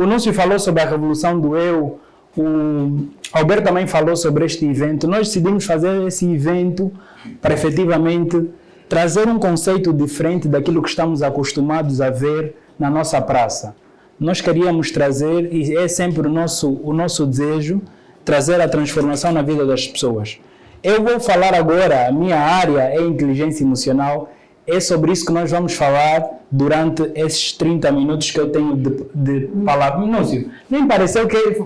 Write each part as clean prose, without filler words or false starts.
O Núcio falou sobre a revolução do eu, o Alberto também falou sobre este evento. Nós decidimos fazer esse evento para efetivamente trazer um conceito diferente daquilo que estamos acostumados a ver na nossa praça. Nós queríamos trazer, e é sempre o nosso desejo, trazer a transformação na vida das pessoas. Eu vou falar agora, a minha área é inteligência emocional, é sobre isso que nós vamos falar durante esses 30 minutos que eu tenho de palavra. Núcio, nem pareceu que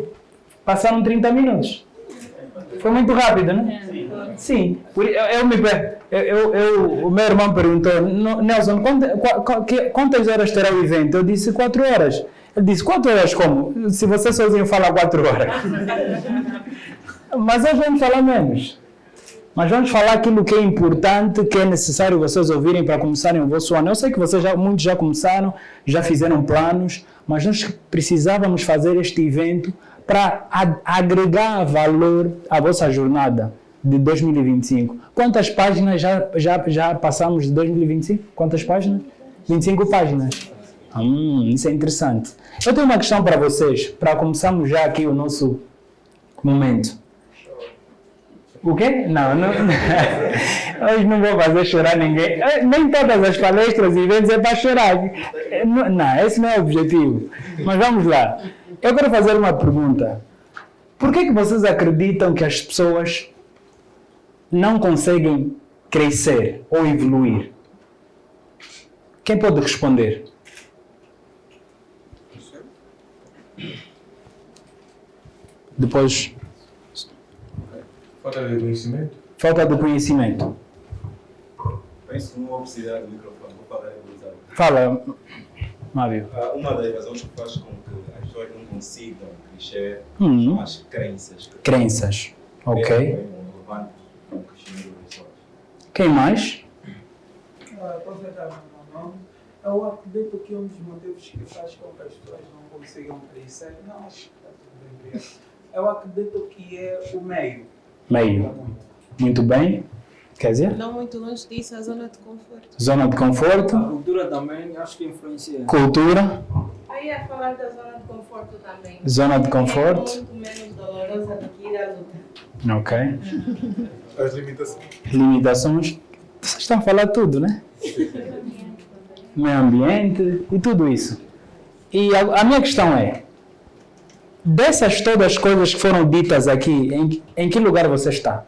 passaram 30 minutos. Foi muito rápido, né? Sim. O meu irmão perguntou, Nelson, quantas horas terá o evento? Eu disse 4 horas. Ele disse, 4 horas como? Se você sozinho fala 4 horas. Mas hoje vamos falar menos. Mas vamos falar aquilo que é importante, que é necessário vocês ouvirem para começarem o vosso ano. Eu sei que muitos já começaram, já fizeram planos, mas nós precisávamos fazer este evento para agregar valor à vossa jornada de 2025. Quantas páginas já passamos de 2025? Quantas páginas? 25 páginas. Isso é interessante. Eu tenho uma questão para vocês, para começarmos já aqui o nosso momento. O quê? Não. Hoje não vou fazer chorar ninguém. Nem todas as palestras e eventos é para chorar. Não, esse não é o objetivo. Mas vamos lá. Eu quero fazer uma pergunta. Por que vocês acreditam que as pessoas não conseguem crescer ou evoluir? Quem pode responder? Depois... Falta de conhecimento? Falta de conhecimento. Penso numa obesidade do microfone, vou falar em Fala, Mário. Uma das razões que faz com que as pessoas não consigam crescer Uhum. são as crenças. Crenças. Ok. Relevantes no crescimento das pessoas. Quem mais? Eu acredito que um dos motivos que faz com que as pessoas não consigam crescer, não, acho que está tudo bem. Eu acredito que é o meio. Meio. Muito bem. Quer dizer? Não muito longe disso, a zona de conforto. Zona de conforto. A cultura também acho que influencia. Cultura. Aí a falar da zona de conforto também. Zona de conforto. É muito menos dolorosa do que ir à luta. Ok. As limitações. Limitações. Vocês estão a falar tudo, né? Meio ambiente e tudo isso. E a minha questão é, dessas todas as coisas que foram ditas aqui, em que lugar você está?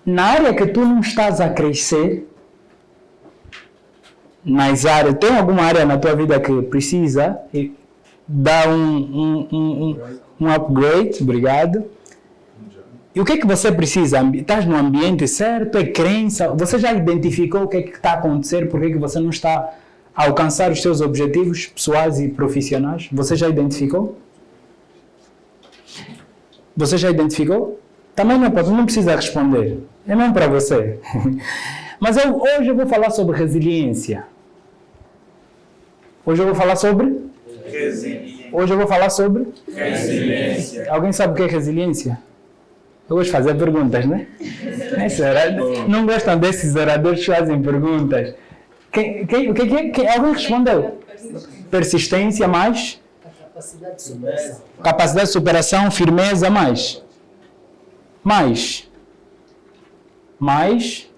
Na área que tu não estás a crescer, nas áreas, tem alguma área na tua vida que precisa dar um upgrade? Obrigado. E o que é que você precisa? Estás no ambiente certo? É crença? Você já identificou o que é que está a acontecer? Por que é que você não está a alcançar os seus objetivos pessoais e profissionais? Você já identificou? Você já identificou? Também não precisa responder. É mesmo para você. Mas hoje eu vou falar sobre resiliência. Hoje eu vou falar sobre? Resiliência. Alguém sabe o que é resiliência? Eu gosto de fazer perguntas, né? Não gostam desses oradores que fazem perguntas. Alguém respondeu? Persistência mais? Capacidade de superação. Capacidade de superação, firmeza mais? Mais?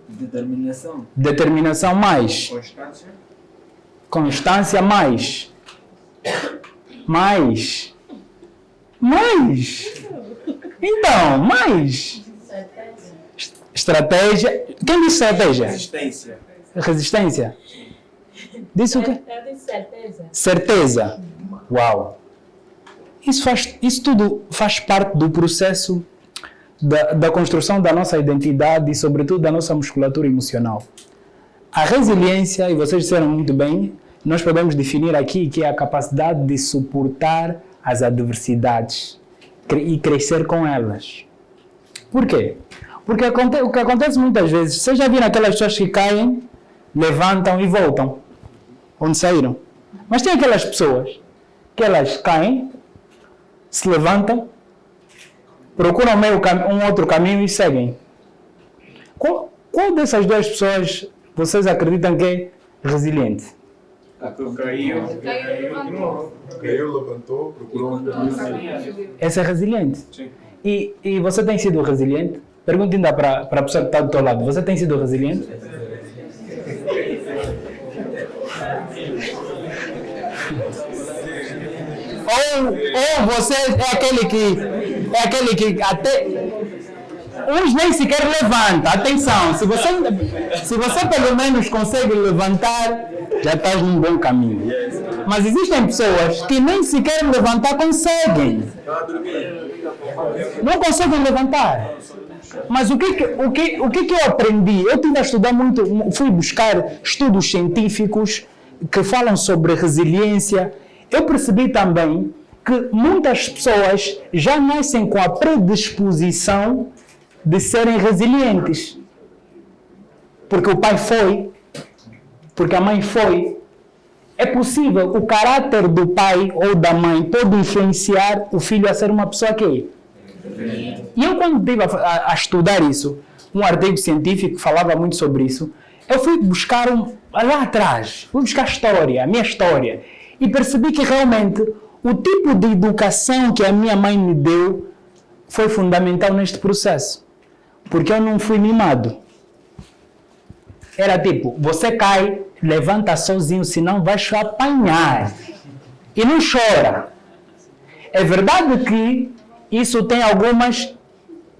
Determinação. Determinação mais? Constância. Constância mais? Mais? Então, mais? Estratégia. Quem disse estratégia? Resistência. Resistência. Disse o quê? Eu disse certeza. Certeza. Uau. Isso tudo faz parte do processo da construção da nossa identidade e, sobretudo, da nossa musculatura emocional. A resiliência, e vocês disseram muito bem, nós podemos definir aqui que é a capacidade de suportar as adversidades e crescer com elas. Por quê? Porque o que acontece muitas vezes, vocês já viram aquelas pessoas que caem, levantam e voltam, onde saíram. Mas tem aquelas pessoas que elas caem, se levantam, procuram um outro caminho e seguem. Qual dessas duas pessoas vocês acreditam que resiliente? Caiu. Caiu, levantou, procurou um caminho. Essa é resiliente. Sim. E você tem sido resiliente? Pergunta ainda para a pessoa que está do teu lado. Você tem sido resiliente? Ou você é aquele que até uns nem sequer levanta. Atenção, se você pelo menos consegue levantar, já estás num bom caminho. Mas existem pessoas que nem sequer levantar conseguem. Não conseguem levantar. Mas o que eu aprendi? Eu tive a estudar muito, fui buscar estudos científicos que falam sobre resiliência. Eu percebi também que muitas pessoas já nascem com a predisposição de serem resilientes. Porque o pai foi, porque a mãe foi. É possível, o caráter do pai ou da mãe pode influenciar o filho a ser uma pessoa que E eu, quando estive a estudar isso, um artigo científico que falava muito sobre isso, eu fui buscar lá atrás, fui buscar a minha história, e percebi que realmente o tipo de educação que a minha mãe me deu foi fundamental neste processo. Porque eu não fui mimado. Era tipo, você cai, levanta sozinho, senão vais apanhar. E não chora. É verdade que isso tem algumas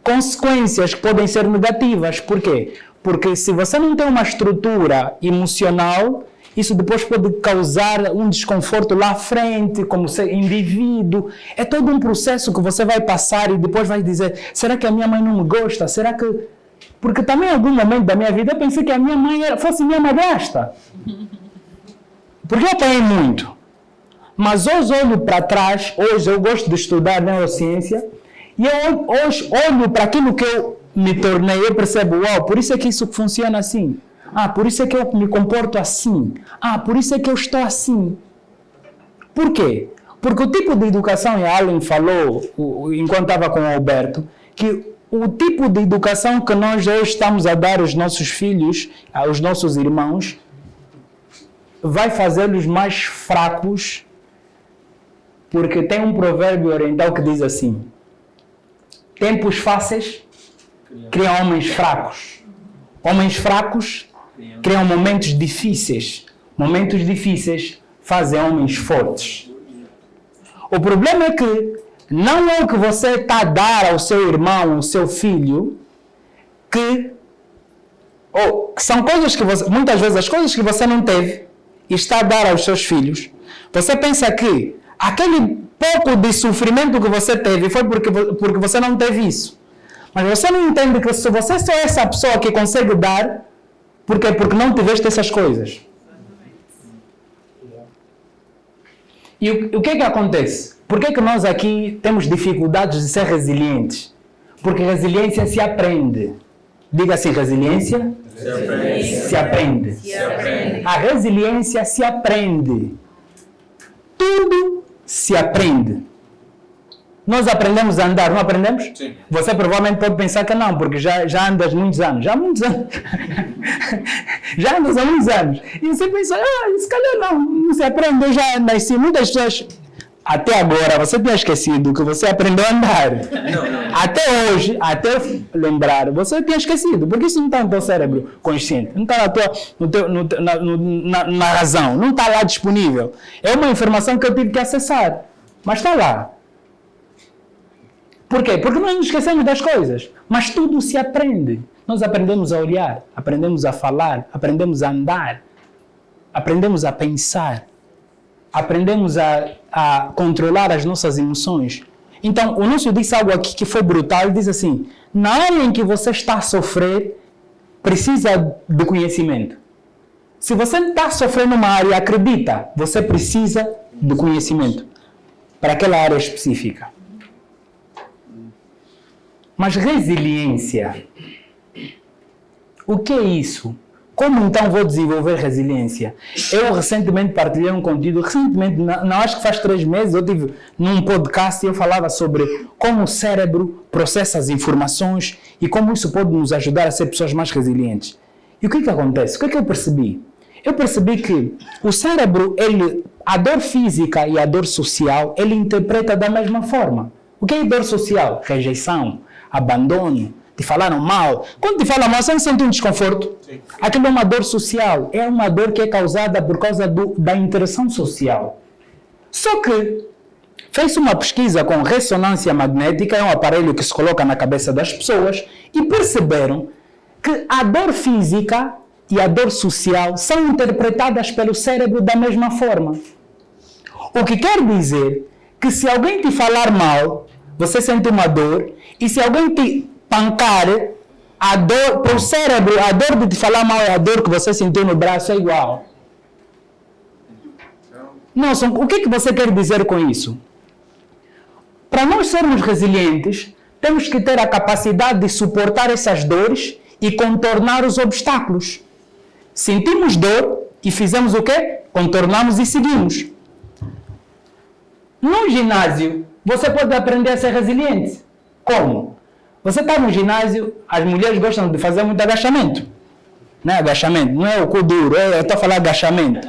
consequências que podem ser negativas. Por quê? Porque se você não tem uma estrutura emocional, isso depois pode causar um desconforto lá à frente, como ser indivíduo. É todo um processo que você vai passar e depois vai dizer, será que a minha mãe não me gosta? Será que... Porque também em algum momento da minha vida eu pensei que a minha mãe fosse minha madrasta. Porque eu apanhei muito. Mas hoje olho para trás, hoje eu gosto de estudar neurociência, e eu hoje olho para aquilo que eu me tornei, eu percebo, uau, por isso é que isso funciona assim. Ah, por isso é que eu me comporto assim. Ah, por isso é que eu estou assim. Por quê? Porque o tipo de educação, e a Alan falou, enquanto estava com o Alberto, que o tipo de educação que nós hoje estamos a dar aos nossos filhos, aos nossos irmãos, vai fazê-los mais fracos, porque tem um provérbio oriental que diz assim, tempos fáceis criam homens fracos. Homens fracos criam momentos difíceis. Momentos difíceis fazem homens fortes. O problema é que não é o que você está a dar ao seu irmão, ao seu filho, que são coisas que você, muitas vezes as coisas que você não teve e está a dar aos seus filhos. Você pensa que aquele pouco de sofrimento que você teve foi porque você não teve isso. Mas você não entende que se você só é essa pessoa que consegue dar, porque não tiveste essas coisas. E o que é que acontece? Por que é que nós aqui temos dificuldades de ser resilientes? Porque resiliência se aprende. Diga assim, resiliência se aprende. A resiliência se aprende. Tudo se aprende. Nós aprendemos a andar, não aprendemos? Sim. Você provavelmente pode pensar que não, porque já andas muitos anos. Já há muitos anos. Já andas há muitos anos. E você pensa, se calhar não se aprende, eu já nasci. Muitas pessoas, até agora, você tinha esquecido que você aprendeu a andar. Não. Até hoje, até lembrar, você tinha esquecido, porque isso não está no teu cérebro consciente, não está na razão, não está lá disponível. É uma informação que eu tive que acessar, mas está lá. Por quê? Porque nós nos esquecemos das coisas, mas tudo se aprende. Nós aprendemos a olhar, aprendemos a falar, aprendemos a andar, aprendemos a pensar, aprendemos a controlar as nossas emoções. Então, o Núcio disse algo aqui que foi brutal, ele diz assim, na área em que você está a sofrer, precisa de conhecimento. Se você está sofrendo numa área, acredita, você precisa de conhecimento para aquela área específica. Mas resiliência, o que é isso? Como então vou desenvolver resiliência? Eu recentemente partilhei um conteúdo, não acho que faz 3 meses, eu tive num podcast e eu falava sobre como o cérebro processa as informações e como isso pode nos ajudar a ser pessoas mais resilientes. E o que acontece? O que eu percebi? eu percebi que o cérebro, a dor física e a dor social, ele interpreta da mesma forma. O que é dor social? Rejeição, abandono, te falaram mal. Quando te falam mal, você não sente um desconforto? Sim. Aquilo é uma dor social. É uma dor que é causada por causa da interação social. Só que fez uma pesquisa com ressonância magnética, é um aparelho que se coloca na cabeça das pessoas, e perceberam que a dor física e a dor social são interpretadas pelo cérebro da mesma forma. O que quer dizer que se alguém te falar mal, você sente uma dor, e se alguém te pancar, a dor, para o cérebro, a dor de te falar mal é a dor que você sentiu no braço, é igual. Não, o que você quer dizer com isso? Para nós sermos resilientes, temos que ter a capacidade de suportar essas dores e contornar os obstáculos. Sentimos dor e fizemos o quê? Contornamos e seguimos. No ginásio, você pode aprender a ser resiliente. Como? Você está no ginásio, as mulheres gostam de fazer muito agachamento. Não é agachamento, não é o cu duro, eu estou a falar agachamento.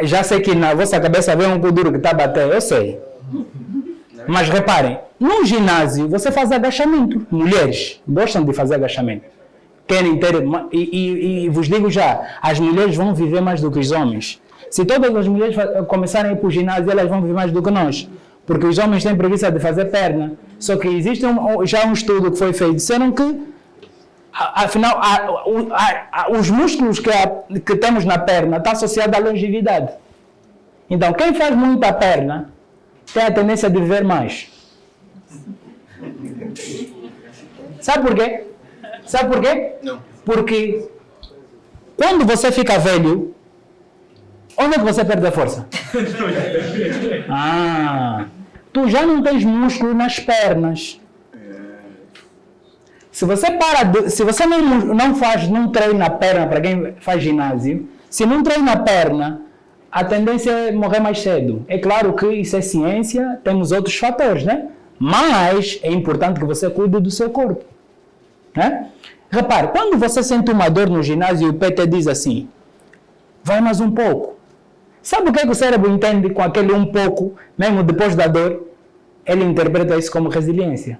Já sei que na vossa cabeça vem um cu duro que está a bater, eu sei. Mas reparem, no ginásio você faz agachamento. Mulheres gostam de fazer agachamento. Querem ter, e vos digo já, as mulheres vão viver mais do que os homens. Se todas as mulheres começarem a ir para o ginásio, elas vão viver mais do que nós. Porque os homens têm preguiça de fazer perna. Só que existe já um estudo que foi feito, disseram que, afinal, os músculos que temos na perna estão associados à longevidade. Então, quem faz muita perna tem a tendência de viver mais. Sabe por quê? Sabe por quê? Não. Porque quando você fica velho, onde é que você perde a força? Tu já não tens músculo nas pernas. Se você não treina a perna para quem faz ginásio, se não treina a perna, a tendência é morrer mais cedo. É claro que isso é ciência, temos outros fatores, né? Mas é importante que você cuide do seu corpo. Né? Repare, quando você sente uma dor no ginásio e o PT diz assim, vai mais um pouco. Sabe o que o cérebro entende com aquele um pouco, mesmo depois da dor? Ele interpreta isso como resiliência.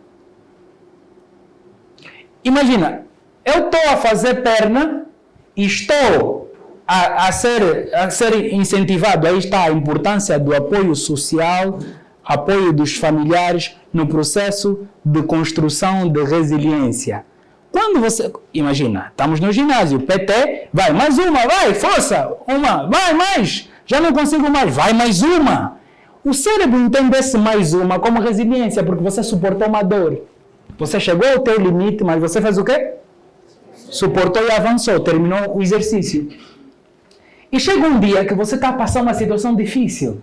Imagina, eu estou a fazer perna e estou a ser incentivado. Aí está a importância do apoio social, apoio dos familiares no processo de construção de resiliência. Quando você... Imagina, estamos no ginásio, PT, vai, mais uma, vai, força, uma, vai, mais, já não consigo mais, vai, mais uma. O cérebro entende esse mais uma como resiliência, porque você suportou uma dor. Você chegou ao teu limite, mas você fez o quê? Suportou e avançou, terminou o exercício. E chega um dia que você está a passar uma situação difícil.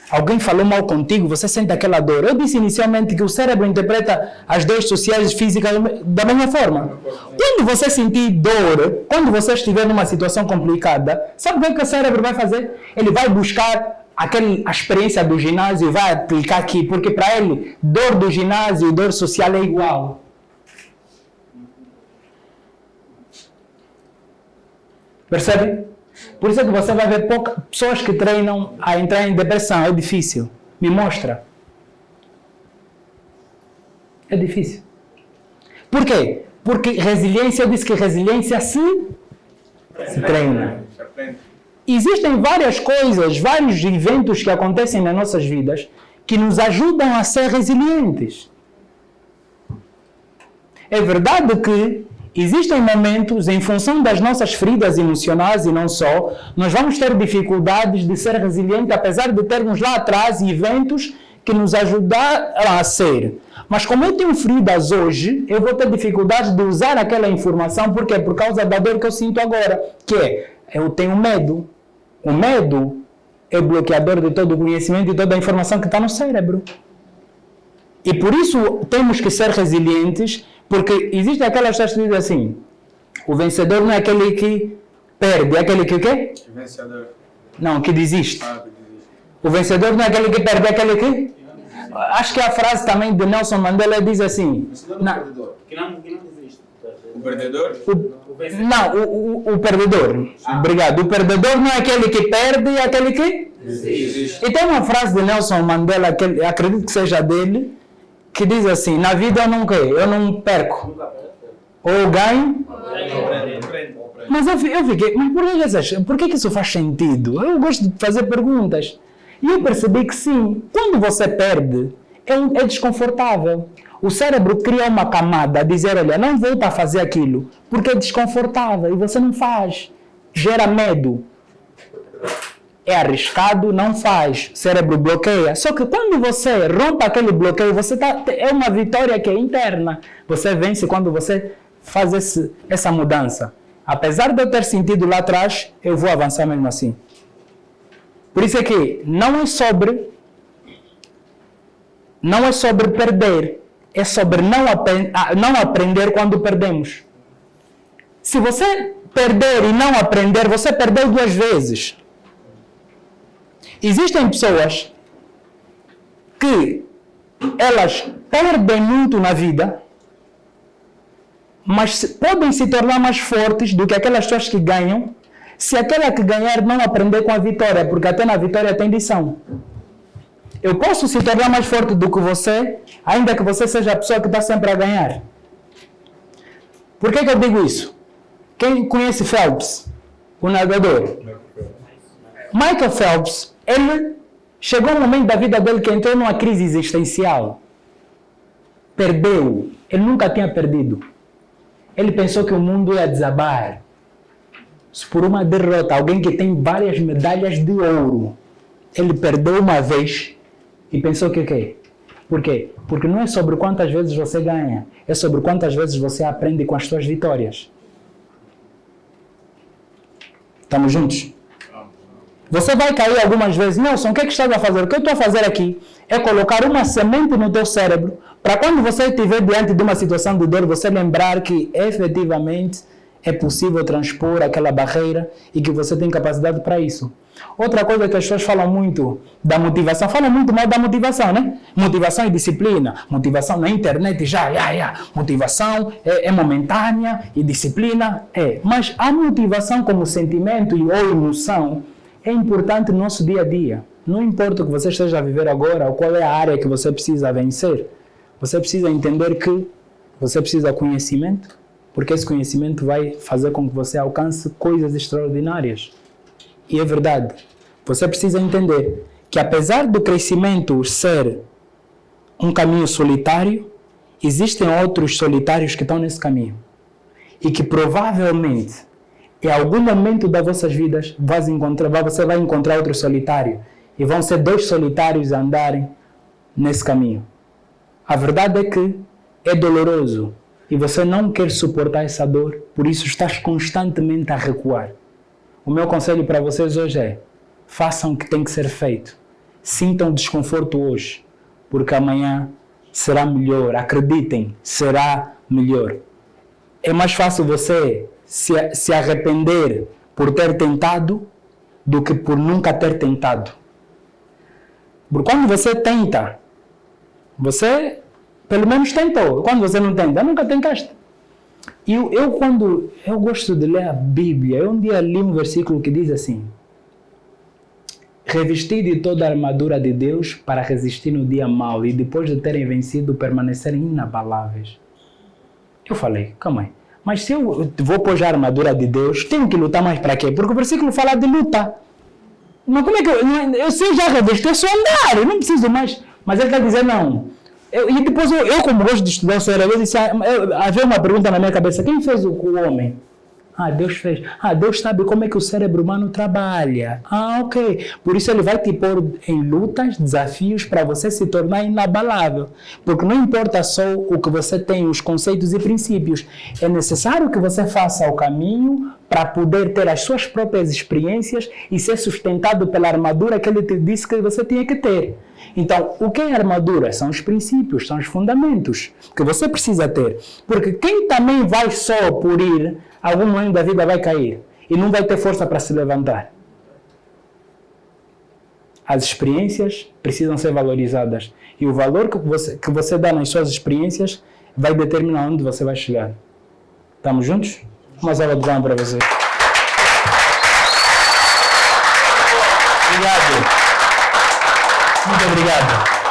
Alguém falou mal contigo, você sente aquela dor. Eu disse inicialmente que o cérebro interpreta as dores sociais e físicas da mesma forma. Quando você sentir dor, quando você estiver numa situação complicada, sabe o que o cérebro vai fazer? Ele vai buscar a experiência do ginásio e vai aplicar aqui, porque para ele, dor do ginásio e dor social é igual. Percebe? Por isso é que você vai ver poucas pessoas que treinam a entrar em depressão. É difícil. Me mostra. É difícil. Por quê? Porque resiliência, eu disse que resiliência se treina. Existem várias coisas, vários eventos que acontecem nas nossas vidas que nos ajudam a ser resilientes. É verdade que existem momentos, em função das nossas feridas emocionais e não só, nós vamos ter dificuldades de ser resilientes, apesar de termos lá atrás eventos que nos ajudaram a ser. Mas como eu tenho feridas hoje, eu vou ter dificuldade de usar aquela informação, por quê? Por causa da dor que eu sinto agora, que é, eu tenho medo. O medo é o bloqueador de todo o conhecimento e toda a informação que está no cérebro. E por isso temos que ser resilientes, porque existe aquela história que diz assim, o vencedor não é aquele que perde, é aquele que o quê? Vencedor. Não, que desiste. O vencedor não é aquele que perde, é aquele que... Acho que a frase também de Nelson Mandela diz assim... Que não desiste. O perdedor? O perdedor. Obrigado. O perdedor não é aquele que perde, é aquele que Existe. E tem uma frase de Nelson Mandela, que acredito que seja dele, que diz assim: na vida eu não perco. Ou eu ganho. Mas eu fiquei, mas por que isso faz sentido? Eu gosto de fazer perguntas. E eu percebi que sim, quando você perde, é desconfortável. O cérebro cria uma camada a dizer, olha, não volta a fazer aquilo, porque é desconfortável e você não faz. Gera medo. É arriscado, não faz. O cérebro bloqueia. Só que quando você rompe aquele bloqueio, é uma vitória que é interna. Você vence quando você faz essa mudança. Apesar de eu ter sentido lá atrás, eu vou avançar mesmo assim. Por isso é que não é sobre perder, é sobre não aprender quando perdemos. Se você perder e não aprender, você perdeu 2 vezes. Existem pessoas que elas perdem muito na vida, mas podem se tornar mais fortes do que aquelas pessoas que ganham, se aquela que ganhar não aprender com a vitória, porque até na vitória tem lição. Eu posso se tornar mais forte do que você, ainda que você seja a pessoa que está sempre a ganhar. Por que eu digo isso? Quem conhece Phelps, o nadador? Michael Phelps, ele chegou um momento da vida dele que entrou numa crise existencial. Perdeu. Ele nunca tinha perdido. Ele pensou que o mundo ia desabar. Por uma derrota, alguém que tem várias medalhas de ouro, ele perdeu uma vez e pensou que o quê? Por quê? Porque não é sobre quantas vezes você ganha, é sobre quantas vezes você aprende com as suas vitórias. Estamos juntos? Você vai cair algumas vezes. Nelson, o que é que estás a fazer? O que eu estou a fazer aqui é colocar uma semente no teu cérebro para quando você estiver diante de uma situação de dor, você lembrar que efetivamente é possível transpor aquela barreira e que você tem capacidade para isso. Outra coisa que as pessoas falam muito da motivação, falam muito mal da motivação, né? Motivação e disciplina. Motivação na internet motivação é momentânea e disciplina é. Mas a motivação como sentimento ou emoção é importante no nosso dia a dia. Não importa o que você esteja a viver agora ou qual é a área que você precisa vencer. Você precisa entender que você precisa de conhecimento, porque esse conhecimento vai fazer com que você alcance coisas extraordinárias. E é verdade. Você precisa entender que apesar do crescimento ser um caminho solitário, existem outros solitários que estão nesse caminho. E que provavelmente, em algum momento das vossas vidas, você vai encontrar outro solitário. E vão ser 2 solitários a andarem nesse caminho. A verdade é que é doloroso. E você não quer suportar essa dor, por isso estás constantemente a recuar. O meu conselho para vocês hoje é: façam o que tem que ser feito. Sintam desconforto hoje, porque amanhã será melhor. Acreditem, será melhor. É mais fácil você se arrepender por ter tentado do que por nunca ter tentado. Porque quando você tenta, você pelo menos tentou. Quando você não tenta, nunca tentaste. E eu gosto de ler a Bíblia. Eu um dia li um versículo que diz assim: revestir de toda a armadura de Deus para resistir no dia mau e depois de terem vencido permanecerem inabaláveis. Eu falei, calma aí, mas se eu vou pôr a armadura de Deus, tenho que lutar mais para quê? Porque o versículo fala de luta. Mas como é que eu sei já revestir, é só andar, eu não preciso mais. Mas ele está dizendo não. E depois eu como gosto de estudar o cérebro, eu disse, havia uma pergunta na minha cabeça: quem fez o homem? Deus fez. Deus sabe como é que o cérebro humano trabalha. Ok. Por isso ele vai te pôr em lutas, desafios, para você se tornar inabalável. Porque não importa só o que você tem, os conceitos e princípios. É necessário que você faça o caminho para poder ter as suas próprias experiências e ser sustentado pela armadura que ele te disse que você tinha que ter. Então, o que é armadura? São os princípios, são os fundamentos que você precisa ter. Porque quem também vai só por ir, algum momento da vida vai cair e não vai ter força para se levantar. As experiências precisam ser valorizadas e o valor que você dá nas suas experiências vai determinar onde você vai chegar. Estamos juntos? Uma salva de palmas para vocês. Obrigado. Muito obrigado.